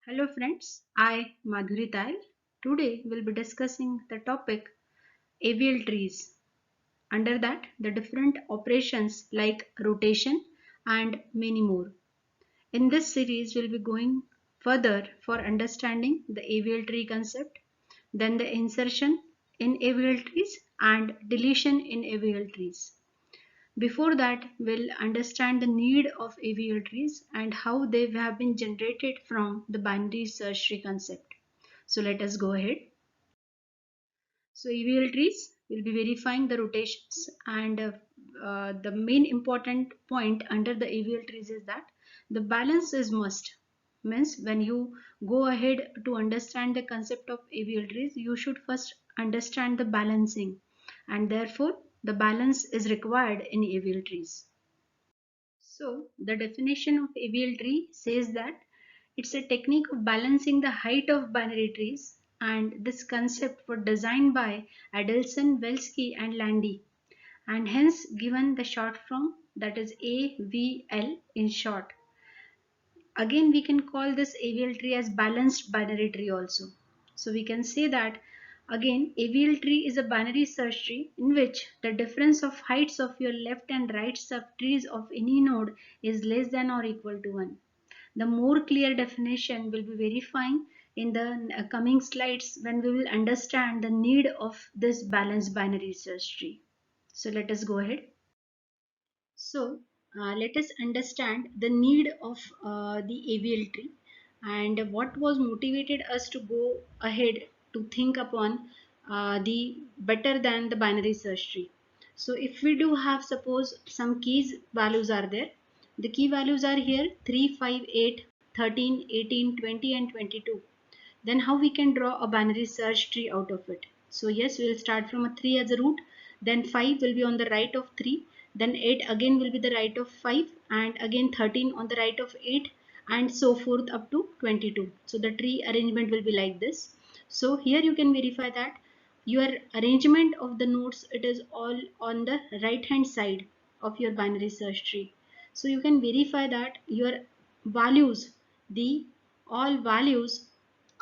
Hello friends, I Madhuri Tail. Today we'll be discussing the topic avial trees. Under that, the different operations like rotation and many more. In this series, we'll be going further for understanding the avial tree concept, then the insertion in avial trees and deletion in avial trees. Before that, we'll understand the need of avial trees and how they have been generated from the binary search tree concept. So let us go ahead. So avial trees will be verifying the rotations and the main important point under the avial trees is that the balance is must. Means when you go ahead to understand the concept of avial trees, you should first understand the balancing, and therefore the balance is required in avial trees. So the definition of avial tree says that it's a technique of balancing the height of binary trees, and this concept was designed by Adelson, Welsky and Landy, and hence given the short form, that is AVL in short. Again, we can call this avial tree as balanced binary tree also. So we can say that again avial tree is a binary search tree in which the difference of heights of your left and right subtrees of any node is less than or equal to 1. The more clear definition will be verifying in the coming slides when we will understand the need of this balanced binary search tree. So let us go ahead. So let us understand the need of the avial tree and what was motivated us to go ahead to think upon the better than the binary search tree. So if we do have suppose some keys values are there, the key values are here 3, 5, 8, 13, 18, 20 and 22. Then how we can draw a binary search tree out of it? So yes, we will start from a 3 as a root, then 5 will be on the right of 3, then 8 again will be the right of 5, and again 13 on the right of 8, and so forth up to 22. So the tree arrangement will be like this. So here you can verify that your arrangement of the nodes, it is all on the right hand side of your binary search tree. So you can verify that your values, the all values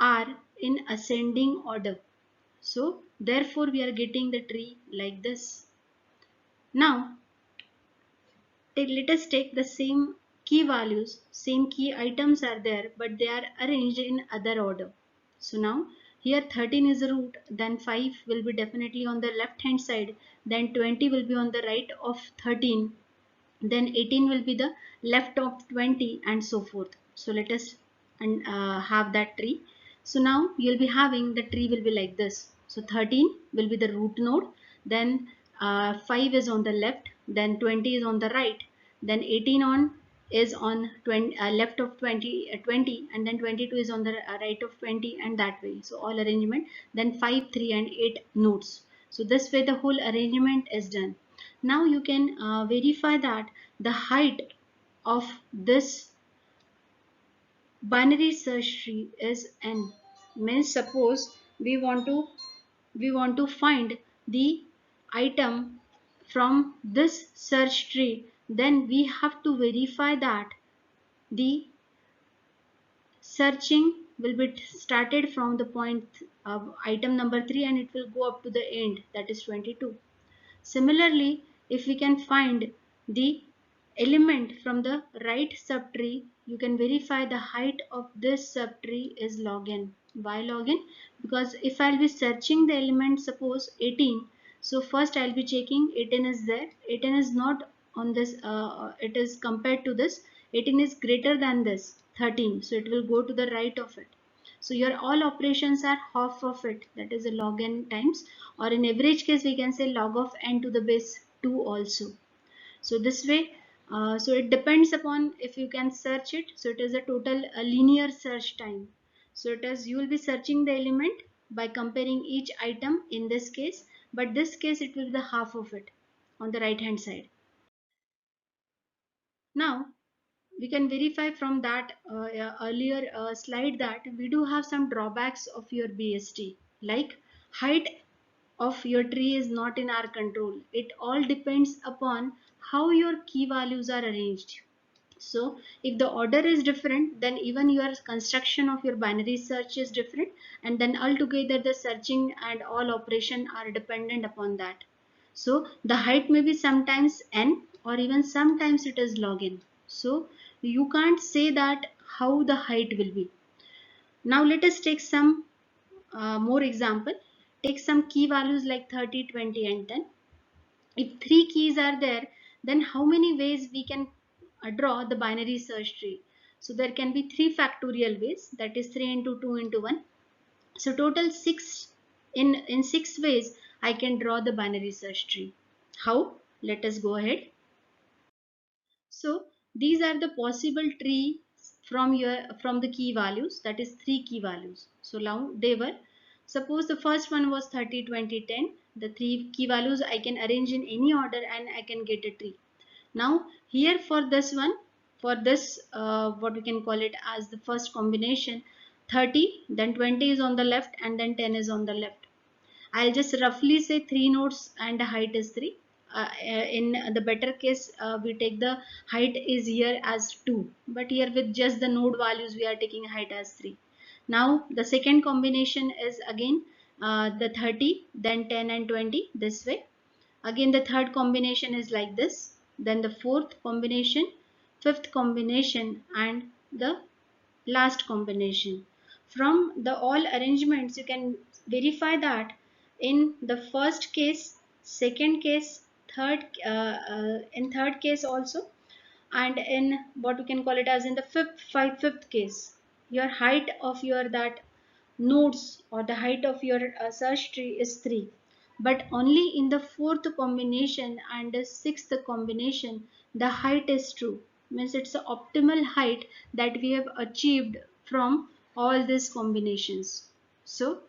are in ascending order. So therefore we are getting the tree like this. Now let us take the same key values, same key items are there, but they are arranged in other order. So now here 13 is a root, then 5 will be definitely on the left hand side, then 20 will be on the right of 13, then 18 will be the left of 20 and so forth. So let us have that tree. So now you'll be having the tree will be like this. So 13 will be the root node, then 5 is on the left, then 20 is on the right, then 18 on is on 20, left of 20, and then 22 is on the right of 20 and that way. So all arrangement, then 5, 3 and 8 nodes. So this way the whole arrangement is done. Now you can verify that the height of this binary search tree is n. Means suppose we want to find the item from this search tree, then we have to verify that the searching will be started from the point of item number 3 and it will go up to the end, that is 22. Similarly, if we can find the element from the right subtree, you can verify the height of this subtree is log n. Why log n? Because if I'll be searching the element, suppose 18, so first I'll be checking 18 is there. 18 is not on this, it is compared to this. 18 is greater than this 13, so it will go to the right of it. So your all operations are half of it, that is a log n times, or in average case we can say log of n to the base 2 also. So this way, so it depends upon if you can search it. So it is a total linear search time. So it is, you will be searching the element by comparing each item in this case, but this case it will be the half of it on the right hand side. Now we can verify from that earlier slide that we do have some drawbacks of your BST, like height of your tree is not in our control. It all depends upon how your key values are arranged. So if the order is different, then even your construction of your binary search is different, and then altogether the searching and all operation are dependent upon that. So the height may be sometimes n, or even sometimes it is log n. So you can't say that how the height will be. Now let us take some more example. Take some key values like 30, 20 and 10. If three keys are there, then how many ways we can draw the binary search tree? So there can be 3 factorial ways, that is 3 into 2 into 1. So total 6, in 6 ways I can draw the binary search tree. How? Let us go ahead. So these are the possible trees from the key values, that is 3 key values. So now they were, suppose the first one was 30, 20, 10. The 3 key values I can arrange in any order and I can get a tree. Now here for this one, for this what we can call it as the first combination, 30, then 20 is on the left and then 10 is on the left. I'll just roughly say 3 nodes and the height is 3. In the better case, we take the height is here as 2, but here with just the node values we are taking height as 3. Now the second combination is again the 30, then 10 and 20 this way. Again the third combination is like this, then the fourth combination, fifth combination and the last combination. From the all arrangements you can verify that in the first case, second case, in third case also, and in what we can call it as in the fifth case, your height of your that nodes or the height of your search tree is 3, but only in the fourth combination and the sixth combination the height is true, means it's the optimal height that we have achieved from all these combinations. So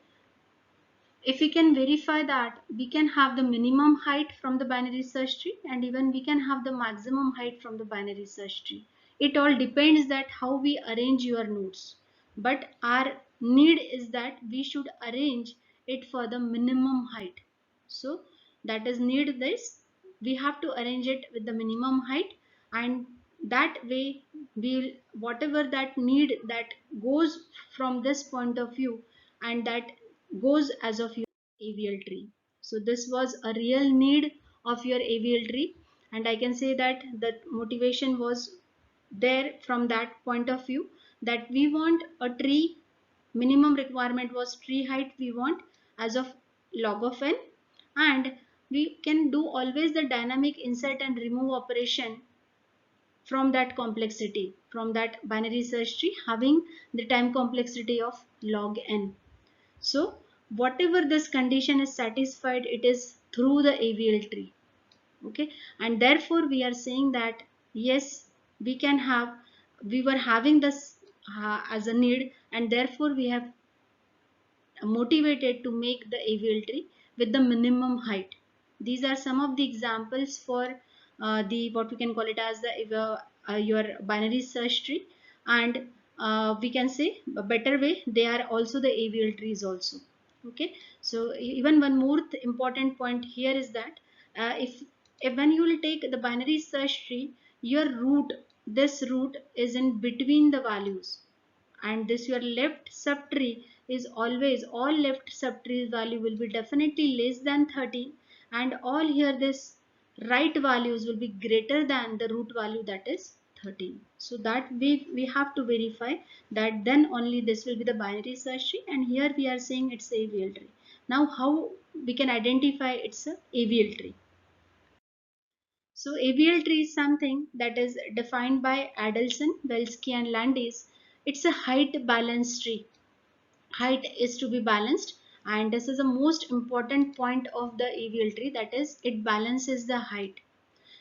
if we can verify that, we can have the minimum height from the binary search tree and even we can have the maximum height from the binary search tree. It all depends that how we arrange your nodes, but our need is that we should arrange it for the minimum height. So that is need this, we have to arrange it with the minimum height, and that way we'll whatever that need that goes from this point of view, and that goes as of your AVL tree. So this was a real need of your AVL tree, and I can say that the motivation was there from that point of view, that we want a tree, minimum requirement was tree height we want as of log of n, and we can do always the dynamic insert and remove operation from that complexity, from that binary search tree having the time complexity of log n. So whatever this condition is satisfied, it is through the AVL tree. Okay, and therefore we are saying that yes, we can have, we were having this as a need, and therefore we have motivated to make the AVL tree with the minimum height. These are some of the examples for the what we can call it as the your binary search tree, and we can say a better way they are also the AVL trees also. Okay, so even one more important point here is that if when you will take the binary search tree, your root, this root is in between the values, and this your left subtree is always, all left subtree value will be definitely less than 13, and all here this right values will be greater than the root value, that is 13. So that we have to verify that, then only this will be the binary search tree, and here we are saying it's a AVL tree. Now how we can identify it's a AVL tree? So AVL tree is something that is defined by Adelson, Welsky and Landis. It's a height balance tree. Height is to be balanced, and this is the most important point of the AVL tree, that is it balances the height.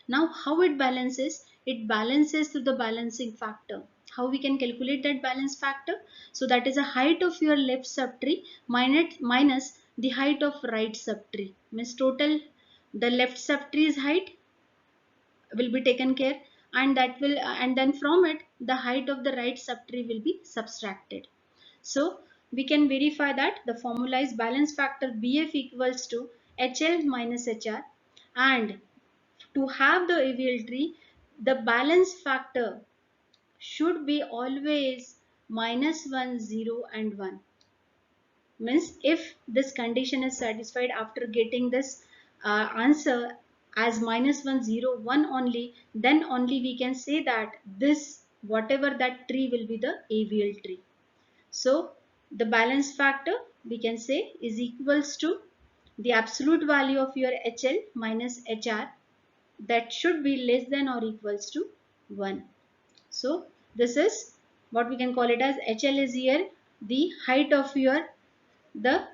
Now how it balances? It balances through the balancing factor. How we can calculate that balance factor? So that is a height of your left subtree minus the height of right subtree. Means total the left subtree's height will be taken care, and that will and then from it the height of the right subtree will be subtracted. So we can verify that the formula is balance factor BF equals to HL minus HR, and to have the AVL tree, the balance factor should be always minus 1, 0 and 1. Means if this condition is satisfied after getting this answer as minus 1, 0, 1 only, then only we can say that this whatever that tree will be the AVL tree. So the balance factor we can say is equals to the absolute value of your HL minus HR, that should be less than or equals to 1. So this is what we can call it as HL is here the height of your the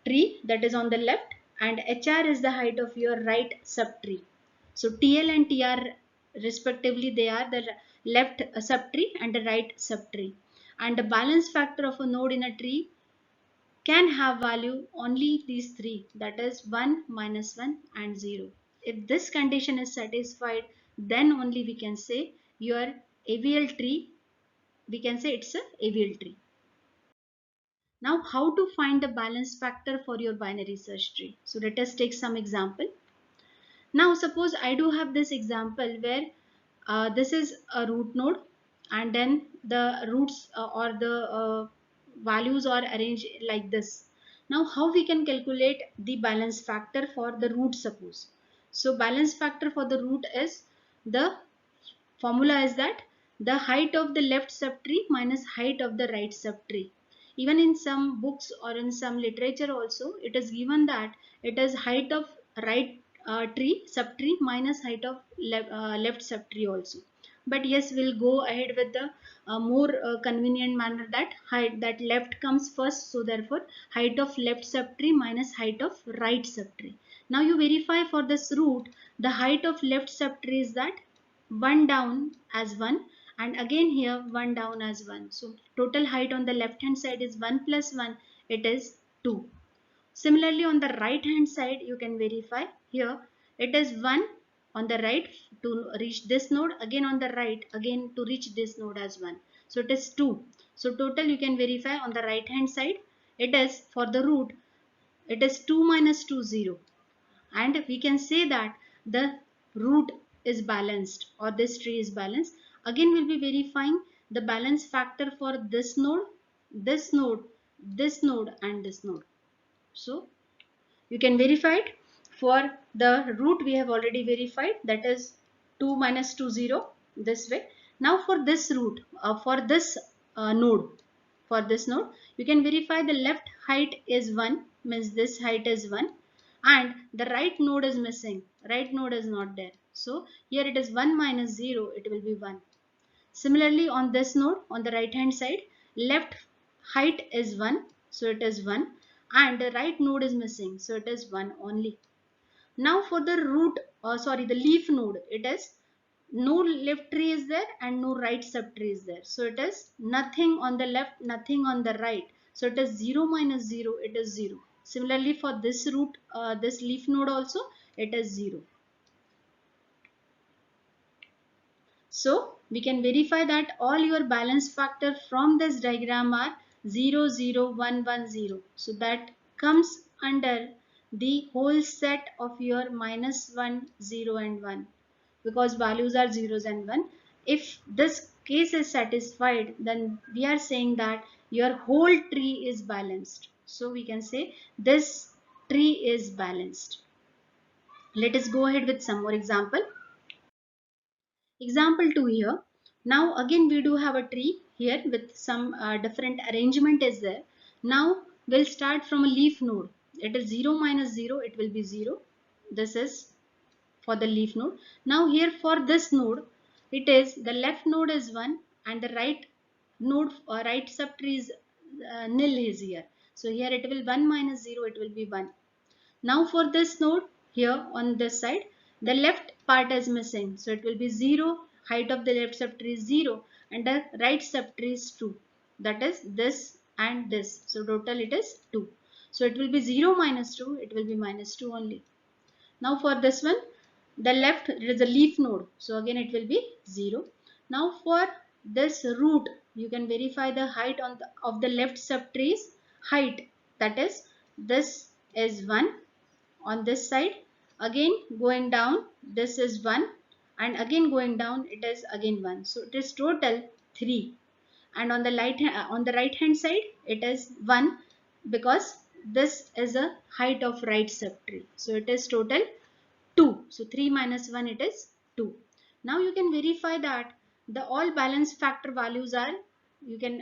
tree that is on the left, and HR is the height of your right subtree. So TL and TR respectively, they are the left subtree and the right subtree. And the balance factor of a node in a tree can have value only these three, that is 1, minus 1 and 0. If this condition is satisfied, then only we can say your AVL tree, we can say it's a AVL tree. Now how to find the balance factor for your binary search tree? So let us take some example. Now suppose I do have this example where this is a root node, and then the roots or the values are arranged like this. Now how we can calculate the balance factor for the root suppose? So balance factor for the root is, the formula is that the height of the left subtree minus height of the right subtree. Even in some books or in some literature also, it is given that it is height of right tree subtree minus height of left subtree also. But yes, we'll go ahead with the more convenient manner, that height that left comes first, so therefore height of left subtree minus height of right subtree. Now you verify for this root, the height of left subtree is that 1 down as 1, and again here 1 down as 1. So total height on the left hand side is 1 plus 1, it is 2. Similarly on the right hand side you can verify, here it is 1 on the right to reach this node, again on the right again to reach this node as 1. So it is 2. So total you can verify on the right hand side, it is for the root, it is 2 minus 2, 0. And we can say that the root is balanced or this tree is balanced. Again we'll be verifying the balance factor for this node, this node, this node and this node. So you can verify it. For the root we have already verified, that is 2 minus 2, 0, this way. Now for this root, for this node, for this node you can verify the left height is 1, means this height is 1, and the right node is missing, right node is not there. So here it is 1 minus 0, it will be 1. Similarly on this node on the right hand side, left height is 1, so it is 1, and the right node is missing, so it is 1 only. Now for the root, the leaf node, it is no left tree is there and no right subtree is there. So it is nothing on the left, nothing on the right. So it is 0 minus 0, it is 0. Similarly for this root, this leaf node also, it is 0. So we can verify that all your balance factor from this diagram are 0, 0, 1, 1, 0. So that comes under the whole set of your minus 1, 0 and 1, because values are zeros and 1. If this case is satisfied, then we are saying that your whole tree is balanced. So we can say this tree is balanced. Let us go ahead with some more example. Example 2 here. Now again we do have a tree here with some different arrangement is there. Now we'll start from a leaf node. It is 0 minus 0, it will be 0. This is for the leaf node. Now here for this node, it is the left node is 1 and the right node or right subtree is nil is here. So here it will 1 minus 0, it will be 1. Now for this node here on this side, the left part is missing. So it will be 0, height of the left subtree is 0 and the right subtree is 2. That is this and this. So total it is 2. So it will be 0 minus 2, it will be minus 2 only. Now for this one, the left, it is a leaf node. So again it will be 0. Now for this root, you can verify the height on of the left subtree's height. That is, this is 1 on this side. Again going down, this is 1 and again going down, it is again 1. So it is total 3, and on the right hand side it is 1, because this is a height of right subtree, so it is total 2. So 3 minus 1, it is 2. Now you can verify that the all balance factor values are, you can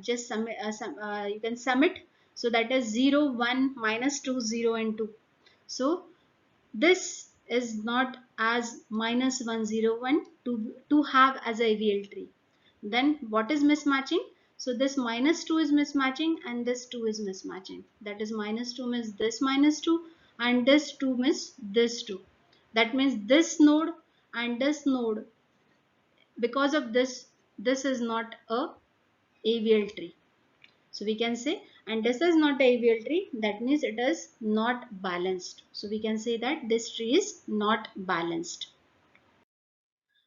just you can sum it. So that is 0, 1, minus 2, 0 and 2. So this is not as minus 101 to have as a AVL tree. Then what is mismatching? So this minus 2 is mismatching and this 2 is mismatching. That is minus 2 means this minus 2 and this 2 means this 2. That means this node and this node, because of this is not a AVL tree. So we can say, and this is not a AVL tree, that means it is not balanced. So we can say that this tree is not balanced.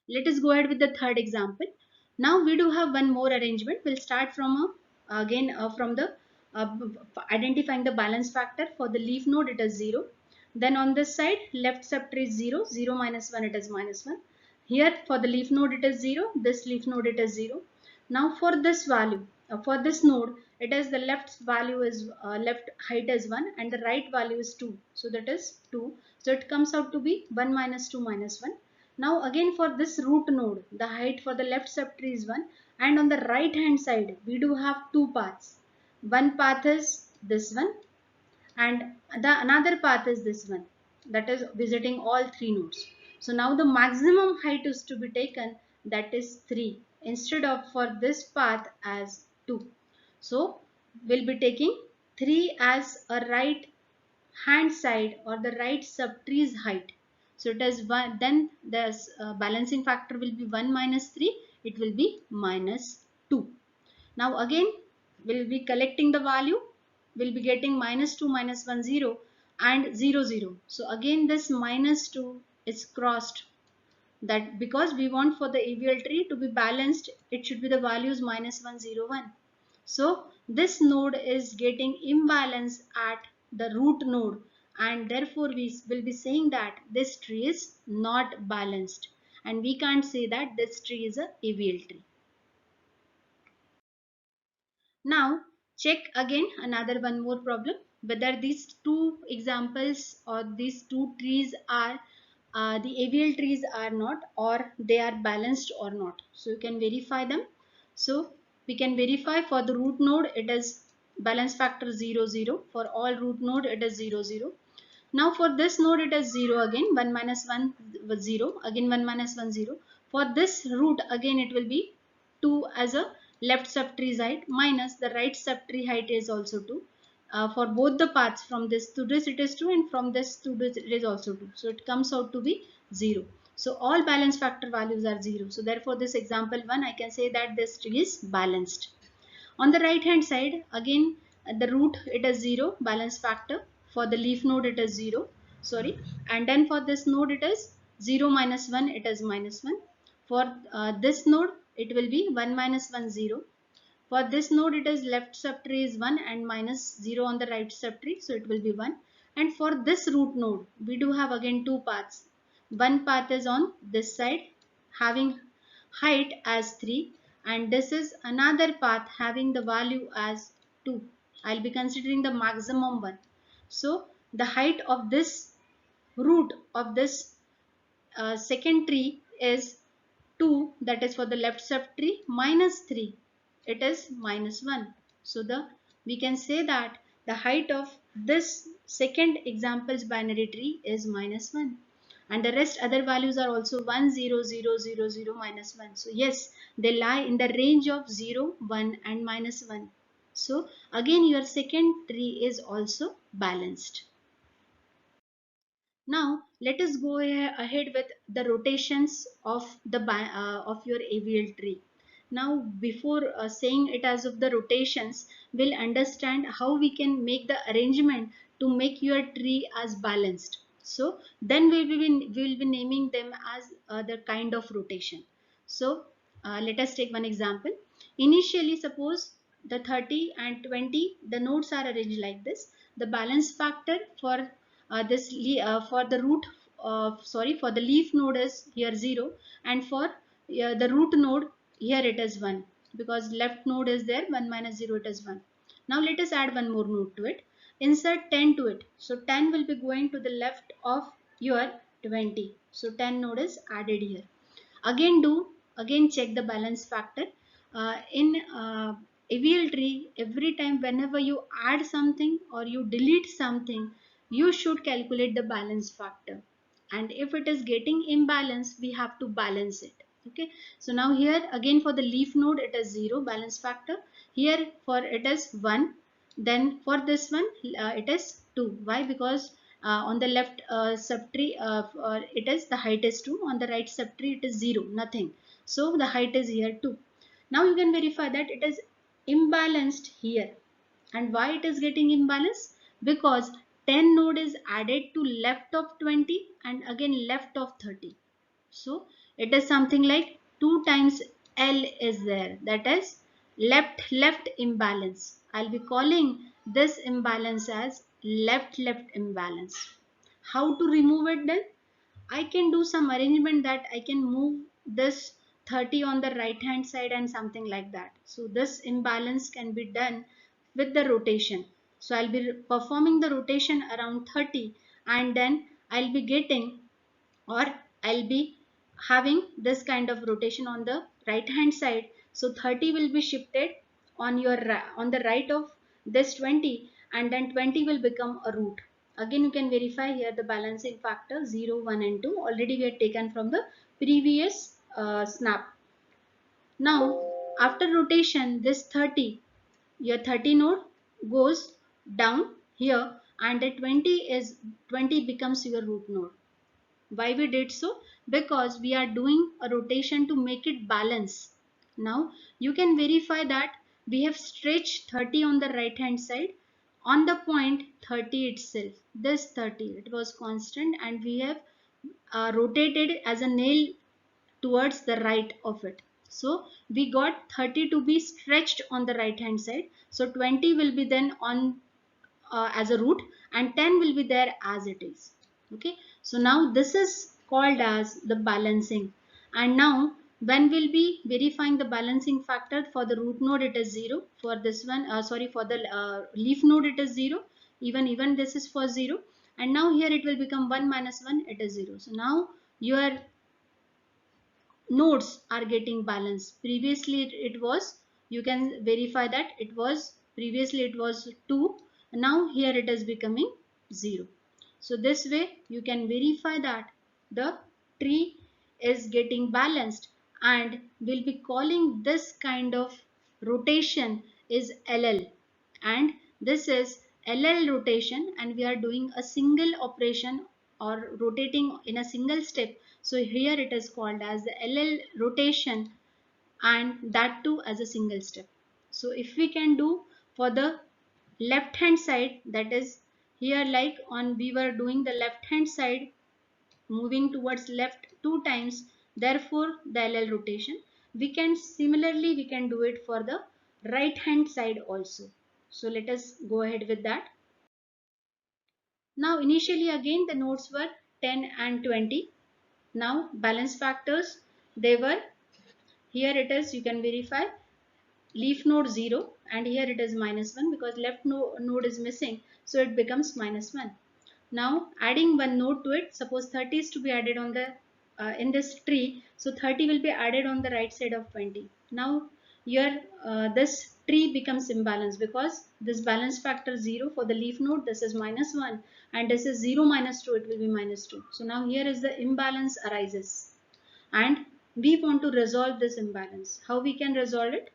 Let us go ahead with the third example. Now we do have one more arrangement. We'll start from again from the uh, identifying the balance factor. For the leaf node it is 0. Then on this side left subtree is 0, 0 minus 1, it is minus 1. Here for the leaf node it is 0, this leaf node it is 0. Now for this value, for this node, it is the left value is left height is 1 and the right value is 2. So that is 2. So it comes out to be 1 minus 2 minus 1. Now again for this root node, the height for the left subtree is 1, and on the right hand side we do have two paths. One path is this one and the another path is this one, that is visiting all three nodes. So now the maximum height is to be taken, that is 3, instead of for this path as 2. So we'll be taking 3 as a right hand side or the right subtree's height. So it is 1, then the balancing factor will be 1 minus 3, it will be minus 2. Now again we'll be collecting the value, we'll be getting minus 2 minus 1 0 and 0 0. So again this minus 2 is crossed, that because we want for the AVL tree to be balanced, it should be the values minus 1 0 1. So this node is getting imbalance at the root node, and therefore we will be saying that this tree is not balanced, and we can't say that this tree is a AVL tree. Now check again another one more problem, whether these two examples or these two trees are the AVL trees are not, or they are balanced or not. So you can verify them. So we can verify for the root node it is balance factor 0 0. For all root node it is 0 0. Now for this node it is 0 again, 1 minus 1 was 0, again 1 minus 1 0. For this root again it will be 2 as a left subtree height, minus the right subtree height is also 2. For both the paths, from this to this it is 2 and from this to this it is also 2. So it comes out to be 0. So all balance factor values are 0. So therefore this example 1, I can say that this tree is balanced. On the right hand side again the root it is 0 balance factor, for the leaf node it is 0, sorry, and then for this node it is 0 minus 1, it is minus 1. For this node it will be 1 minus 1 0. For this node it is left subtree is 1 and minus 0 on the right subtree, so it will be 1. And for this root node we do have again two paths. One path is on this side having height as 3, and this is another path having the value as 2. I'll be considering the maximum one. So the height of this root of this second tree is 2, that is for the left subtree, minus 3, it is minus 1. So we can say that the height of this second example's binary tree is minus 1, and the rest other values are also 1 0 0 0 0 minus 1. So yes, they lie in the range of 0 1 and minus 1. So again your second tree is also balanced. Now let us go ahead with the rotations of the of your AVL tree. Now before saying it as of the rotations, we'll understand how we can make the arrangement to make your tree as balanced. So then we will be naming them as the kind of rotation. So let us take one example. Initially suppose the 30 and 20, the nodes are arranged like this. The balance factor for for the root sorry, for the leaf node is here 0, and for the root node here it is 1 because left node is there, 1 minus 0 it is 1. Now let us add one more node to it. Insert 10 to it. So 10 will be going to the left of your 20. So 10 node is added here. Again check the balance factor. In AVL tree, every time whenever you add something or you delete something, you should calculate the balance factor. And if it is getting imbalance, we have to balance it. Okay, so now here again for the leaf node it is 0 balance factor. Here for it is 1. Then for this one it is 2. Why? Because on the left subtree it is the height is 2, on the right subtree it is 0, nothing, so the height is here 2. Now you can verify that it is imbalanced here. And why it is getting imbalanced? Because 10 node is added to left of 20 and again left of 30. So it is something like 2 times L is there, that is left imbalance. I'll be calling this imbalance as left imbalance. How to remove it then? I can do some arrangement that I can move this 30 on the right hand side and something like that. So this imbalance can be done with the rotation. So I'll be performing the rotation around 30 and then I'll be getting, or I'll be having this kind of rotation on the right hand side. So 30 will be shifted on your on the right of this 20 and then 20 will become a root. Again you can verify here the balancing factor 0, 1 and 2 already we had taken from the previous snap. Now after rotation this 30, your 30 node goes down here and the 20 becomes your root node. Why we did so? Because we are doing a rotation to make it balance. Now you can verify that we have stretched 30 on the right hand side on the point 30 itself. This 30 it was constant and we have rotated as a nail towards the right of it. So we got 30 to be stretched on the right hand side. So 20 will be then on as a root and 10 will be there as it is. Okay, so now this is called as the balancing. And now when we'll be verifying the balancing factor, for the root node it is 0, for this one for the leaf node it is 0, even this is for 0, and now here it will become 1 minus 1, it is 0. So now your nodes are getting balanced. Previously it was, you can verify that it was previously it was 2, now here it is becoming 0. So this way you can verify that the tree is getting balanced, and we'll be calling this kind of rotation is LL, and this is LL rotation, and we are doing a single operation or rotating in a single step. So here it is called as the LL rotation, and that too as a single step. So if we can do for the left hand side, that is here like on we were doing the left hand side moving towards left 2 times, therefore the LL rotation, we can similarly we can do it for the right hand side also. So let us go ahead with that. Now initially again the nodes were 10 and 20. Now balance factors, they were, here it is, you can verify leaf node 0 and here it is minus 1 because left node is missing, so it becomes minus 1. Now adding one node to it, suppose 30 is to be added on the in this tree, so 30 will be added on the right side of 20. Now here this tree becomes imbalanced because this balance factor 0 for the leaf node, this is minus 1 and this is 0 minus 2, it will be minus 2. So now here is the imbalance arises and we want to resolve this imbalance. How we can resolve it?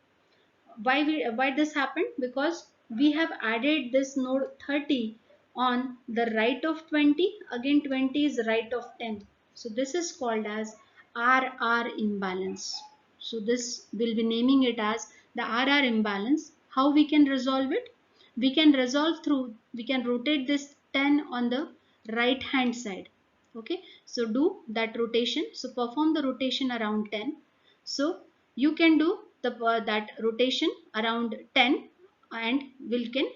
Why this happened? Because we have added this node 30 on the right of 20, again 20 is right of 10, so this is called as RR imbalance. So this will be naming it as the RR imbalance. How we can resolve it? We can resolve through, we can rotate this 10 on the right hand side. Okay, so do that rotation, so perform the rotation around 10. So you can do the that rotation around 10 and we can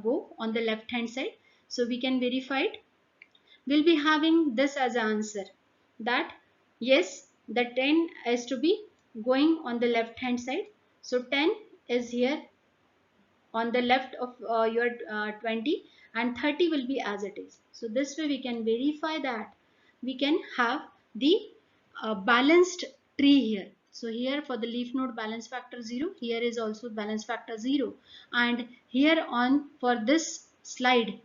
go on the left hand side. So we can verify it. We'll be having this as an answer that yes, the 10 is to be going on the left hand side. So 10 is here on the left of your 20, and 30 will be as it is. So this way we can verify that we can have the balanced tree here. So here for the leaf node balance factor 0, here is also balance factor 0, and here on for this slide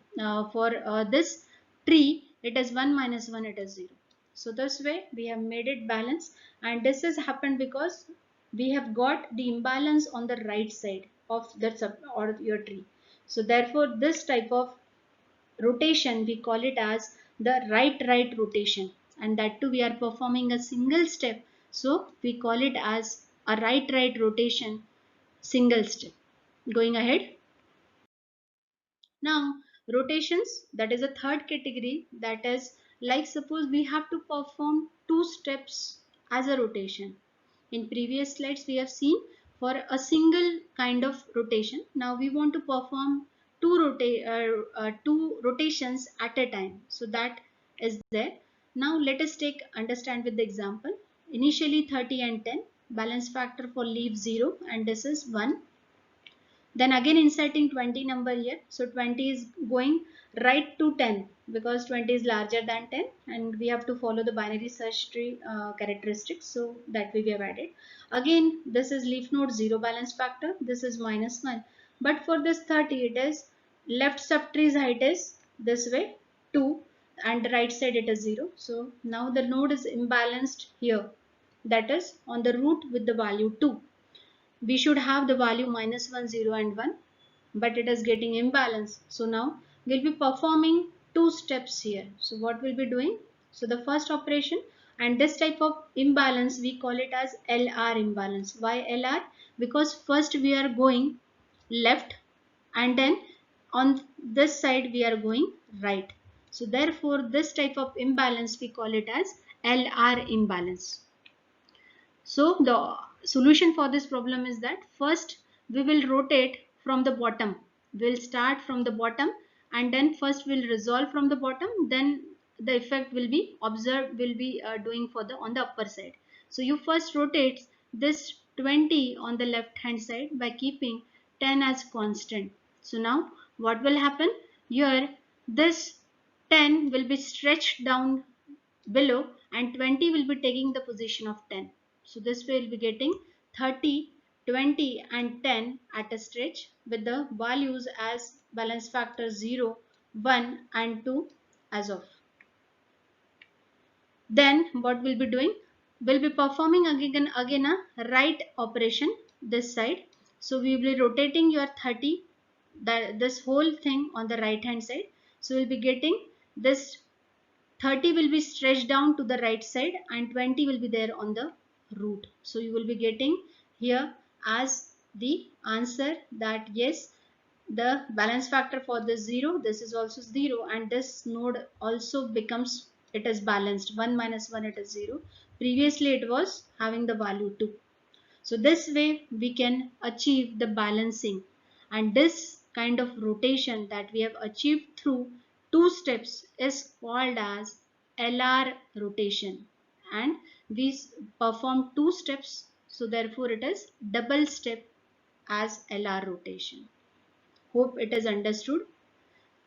for this tree it is 1 minus 1, it is 0. So this way we have made it balance, and this has happened because we have got the imbalance on the right side of the sub or your tree. So therefore this type of rotation we call it as the right rotation, and that too we are performing a single step, so we call it as a right rotation single step. Going ahead, now rotations, that is a third category, that is like suppose we have to perform two steps as a rotation. In previous slides we have seen for a single kind of rotation. Now we want to perform two rotations at a time. So that is there. Now let us understand with the example. Initially 30 and 10, balance factor for leaf 0, and this is 1. Then again inserting 20 number here. So 20 is going right to 10 because 20 is larger than 10, and we have to follow the binary search tree characteristics. So that way we have added. Again this is leaf node 0 balance factor. This is minus 1. But for this 30 it is left subtree's height is this way 2, and the right side it is 0. So now the node is imbalanced here. That is on the root with the value 2. We should have the value minus 1, 0 and 1, but it is getting imbalanced. So now we'll be performing two steps here. So what we'll be doing? So the first operation, and this type of imbalance we call it as LR imbalance. Why LR? Because first we are going left, and then on this side we are going right. So therefore this type of imbalance we call it as LR imbalance. So the solution for this problem is that first we will rotate from the bottom. We'll start from the bottom, and then first we'll resolve from the bottom, then the effect will be observed, will be doing for the on the upper side. So you first rotate this 20 on the left hand side by keeping 10 as constant. So now what will happen? Here this 10 will be stretched down below, and 20 will be taking the position of 10. So this way we'll be getting 30, 20 and 10 at a stretch with the values as balance factor 0, 1 and 2 as of. Then what we'll be doing? We'll be performing again a right operation this side. So we will be rotating your 30, this whole thing on the right hand side. So we'll be getting this 30 will be stretched down to the right side, and 20 will be there on the root. So you will be getting here as the answer that yes, the balance factor for this 0, this is also 0, and this node also becomes, it is balanced. 1 minus 1, it is 0. Previously it was having the value 2. So this way we can achieve the balancing, and this kind of rotation that we have achieved through two steps is called as LR rotation, and we perform two steps, so therefore it is double step as LR rotation. Hope it is understood.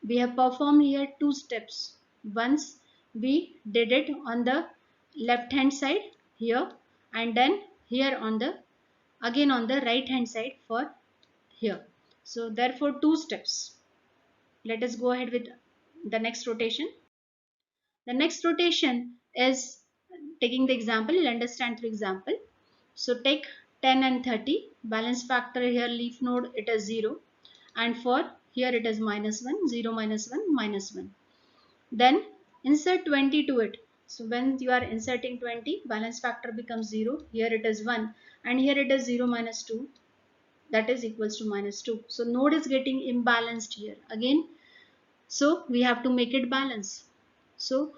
We have performed here two steps. Once we did it on the left hand side here, and then here on the again on the right hand side for here. So therefore two steps. Let us go ahead with the next rotation. The next rotation is taking the example. You'll understand through example. So take 10 and 30. Balance factor here leaf node it is 0, and for here it is minus 1, 0 minus 1 minus 1. Then insert 20 to it. So when you are inserting 20, balance factor becomes 0. Here it is 1, and here it is 0 minus 2, that is equals to minus 2. So node is getting imbalanced here again. So we have to make it balance. So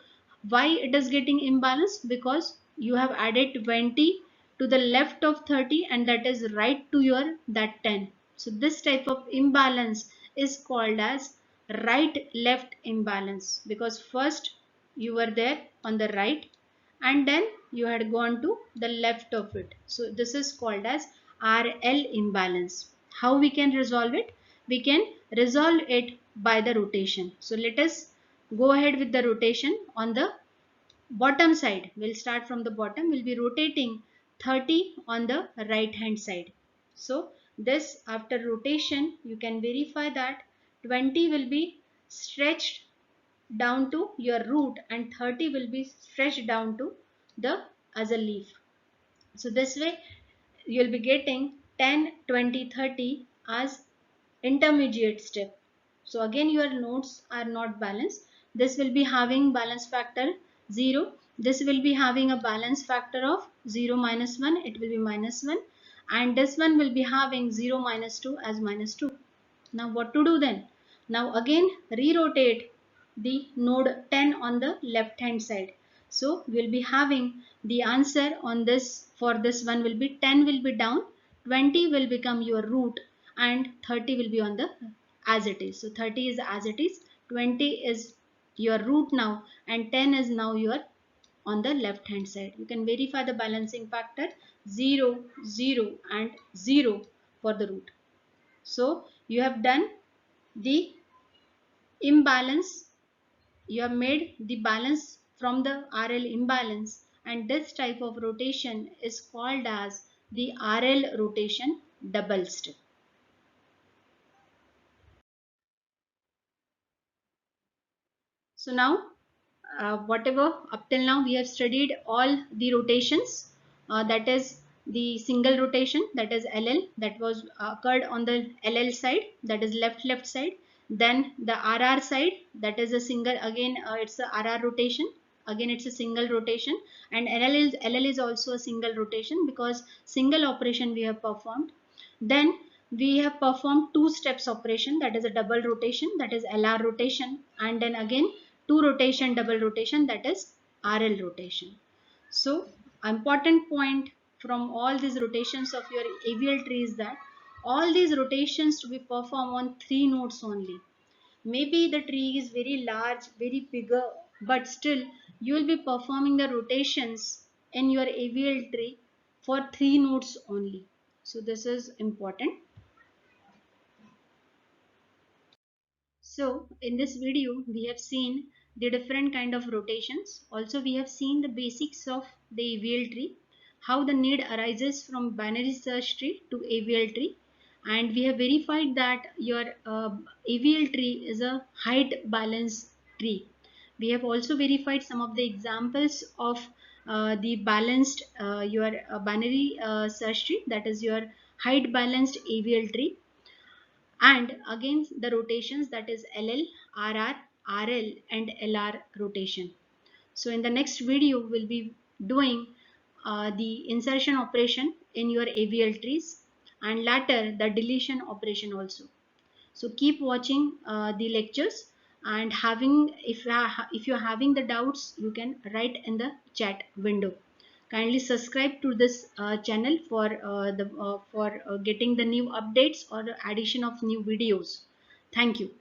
why it is getting imbalanced? Because you have added 20 to the left of 30, and that is right to your that 10. So this type of imbalance is called as right left imbalance, because first you were there on the right, and then you had gone to the left of it. So this is called as RL imbalance. How we can resolve it? We can resolve it by the rotation. So let us go ahead with the rotation. On the bottom side, we'll start from the bottom, we'll be rotating 30 on the right hand side. So this, after rotation, you can verify that 20 will be stretched down to your root and 30 will be stretched down to the other leaf. So this way you'll be getting 10, 20, 30 as intermediate step. So again your nodes are not balanced. This will be having balance factor 0. This will be having a balance factor of 0 minus 1. It will be minus 1. And this one will be having 0 minus 2 as minus 2. Now what to do then? Now again re-rotate the node 10 on the left hand side. So we'll be having the answer on this, for this one will be 10 will be down, 20 will become your root and 30 will be on the as it is. So 30 is as it is, 20 is your root now and 10 is now your on the left hand side. You can verify the balancing factor 0, 0 and 0 for the root. So you have done the imbalance, you have made the balance from the RL imbalance, and this type of rotation is called as the RL rotation double step. So now whatever up till now we have studied all the rotations, that is the single rotation, that is LL, that was occurred on the LL side, that is left side. Then the RR side, that is a single, again it's a RR rotation, again it's a single rotation. And LL is also a single rotation because single operation we have performed. Then we have performed two steps operation, that is a double rotation, that is LR rotation, and then again two rotation double rotation, that is RL rotation. So important point from all these rotations of your AVL tree is that all these rotations to be performed on three nodes only. Maybe the tree is very large, very bigger, but still you will be performing the rotations in your AVL tree for three nodes only. So this is important. So in this video we have seen the different kind of rotations. Also we have seen the basics of the AVL tree, how the need arises from binary search tree to AVL tree, and we have verified that your AVL tree is a height balance tree. We have also verified some of the examples of the balanced your binary search tree, that is your height balanced AVL tree, and again the rotations, that is LL, RR, RL and LR rotation. So in the next video we'll be doing the insertion operation in your AVL trees and later the deletion operation also. So keep watching the lectures, and having, if you're having the doubts, you can write in the chat window. Kindly subscribe to this channel for getting the new updates or addition of new videos. Thank you.